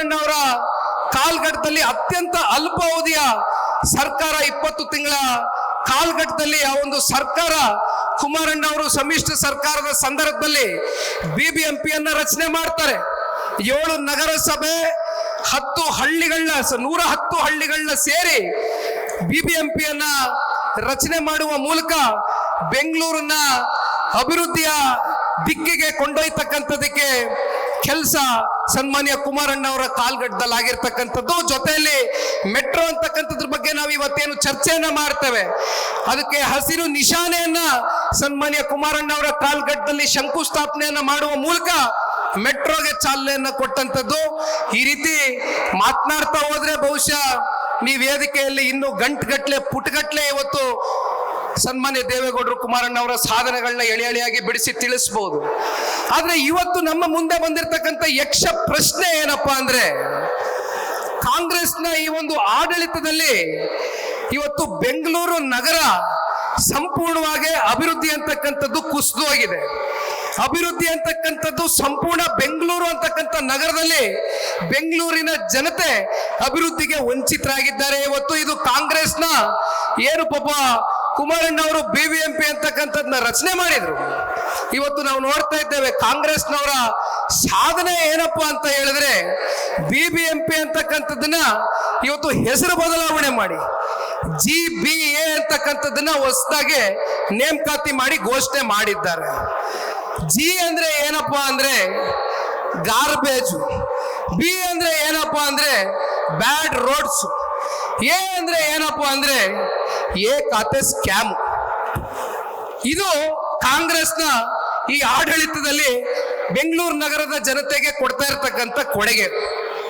ಕುಮಾರಣ್ಣ ಅವರ ಕಾಲ್ಘಟ್ಟದಲ್ಲಿ ಅತ್ಯಂತ ಅಲ್ಪಾವಧಿಯ ಸರ್ಕಾರ 20 ತಿಂಗಳ ಕಾಲ್ಘಟ್ಟದಲ್ಲಿ ಆ ಒಂದು ಸರ್ಕಾರ ಕುಮಾರಣ್ಣ ಅವರು ಸಮ್ಮಿಶ್ರ ಸರ್ಕಾರದ ಸಂದರ್ಭದಲ್ಲಿ ಬಿಬಿಎಂಪಿಯನ್ನ ರಚನೆ ಮಾಡ್ತಾರೆ. 7 ನಗರಸಭೆ 10 ಹಳ್ಳಿಗಳನ್ನ 110 ಹಳ್ಳಿಗಳನ್ನ ಸೇರಿ ಬಿಬಿಎಂಪಿಯನ್ನ ರಚನೆ ಮಾಡುವ ಮೂಲಕ ಬೆಂಗಳೂರನ್ನ ಅಭಿವೃದ್ಧಿಯ ದಿಕ್ಕಿಗೆ ಕೊಂಡೊಯ್ತಕ್ಕಂಥದಕ್ಕೆ ಕೆಲಸ ಸನ್ಮಾನ್ಯ ಕುಮಾರಣ್ಣ ಅವರ ಕಾಲ್ಗಟ್ಟದಲ್ಲಿ ಆಗಿರ್ತಕ್ಕಂಥದ್ದು. ಜೊತೆಯಲ್ಲಿ ಮೆಟ್ರೋ ಅಂತಕ್ಕಂಥದ್ರ ಬಗ್ಗೆ ನಾವು ಇವತ್ತೇನು ಚರ್ಚೆಯನ್ನ ಮಾಡ್ತೇವೆ, ಅದಕ್ಕೆ ಹಸಿರು ನಿಶಾನೆಯನ್ನ ಸನ್ಮಾನ್ಯ ಕುಮಾರಣ್ಣ ಅವರ ಕಾಲ್ಗಟ್ಟದಲ್ಲಿ ಶಂಕುಸ್ಥಾಪನೆಯನ್ನ ಮಾಡುವ ಮೂಲಕ ಮೆಟ್ರೋಗೆ ಚಾಲನೆಯನ್ನ ಕೊಟ್ಟಂಥದ್ದು. ಈ ರೀತಿ ಮಾತನಾಡ್ತಾ ಹೋದ್ರೆ ಬಹುಶಃ ಈ ವೇದಿಕೆಯಲ್ಲಿ ಇನ್ನು ಗಂಟುಗಟ್ಲೆ ಪುಟಗಟ್ಲೆ ಇವತ್ತು ಸನ್ಮಾನ್ಯ ದೇವೇಗೌಡರು ಕುಮಾರಣ್ಣ ಅವರ ಸಾಧನೆಗಳನ್ನ ಎಳೆಯಾಗಿ ಬಿಡಿಸಿ ತಿಳಿಸಬಹುದು. ಆದ್ರೆ ಇವತ್ತು ನಮ್ಮ ಮುಂದೆ ಬಂದಿರತಕ್ಕಂಥ ಯಕ್ಷ ಪ್ರಶ್ನೆ ಏನಪ್ಪಾ ಅಂದ್ರೆ, ಕಾಂಗ್ರೆಸ್ನ ಈ ಒಂದು ಆಡಳಿತದಲ್ಲಿ ಇವತ್ತು ಬೆಂಗಳೂರು ನಗರ ಸಂಪೂರ್ಣವಾಗಿ ಅಭಿವೃದ್ಧಿ ಅಂತಕ್ಕಂಥದ್ದು ಕುಸಿದು ಹೋಗಿದೆ. ಅಭಿವೃದ್ಧಿ ಅಂತಕ್ಕಂಥದ್ದು ಸಂಪೂರ್ಣ ಬೆಂಗಳೂರು ಅಂತಕ್ಕಂಥ ನಗರದಲ್ಲಿ ಬೆಂಗಳೂರಿನ ಜನತೆ ಅಭಿವೃದ್ಧಿಗೆ ವಂಚಿತರಾಗಿದ್ದಾರೆ. ಇವತ್ತು ಇದು ಕಾಂಗ್ರೆಸ್ನ ಏನು ಪಾಪ ಕುಮಾರಣ್ಣ ಅವರು ಬಿಬಿಎಂಪಿ ಅಂತಕ್ಕಂಥದ್ದನ್ನ ರಚನೆ ಮಾಡಿದ್ರು. ಇವತ್ತು ನಾವು ನೋಡ್ತಾ ಇದ್ದೇವೆ ಕಾಂಗ್ರೆಸ್ನವರ ಸಾಧನೆ ಏನಪ್ಪಾ ಅಂತ ಹೇಳಿದ್ರೆ, ಬಿಬಿಎಂಪಿ ಅಂತಕ್ಕಂಥದ್ದನ್ನ ಇವತ್ತು ಹೆಸರು ಬದಲಾವಣೆ ಮಾಡಿ GBA ಅಂತಕ್ಕಂಥದ್ದನ್ನ ಹೊಸದಾಗಿ ನೇಮಕಾತಿ ಮಾಡಿ ಘೋಷಣೆ ಮಾಡಿದ್ದಾರೆ. ಜಿ ಅಂದ್ರೆ ಏನಪ್ಪಾ ಅಂದ್ರೆ ಗಾರ್ಬೇಜ್, ಬಿ ಅಂದ್ರೆ ಏನಪ್ಪಾ ಅಂದ್ರೆ ಬ್ಯಾಡ್ ರೋಡ್ಸ್, ಎ ಅಂದ್ರೆ ಏನಪ್ಪಾ ಅಂದ್ರೆ ಎ ಖಾತೆ ಸ್ಕ್ಯಾಮ್. ಇದು ಕಾಂಗ್ರೆಸ್ನ ಈ ಆಡಳಿತದಲ್ಲಿ ಬೆಂಗಳೂರು ನಗರದ ಜನತೆಗೆ ಕೊಡ್ತಾ ಇರತಕ್ಕಂಥ ಕೊಡುಗೆ.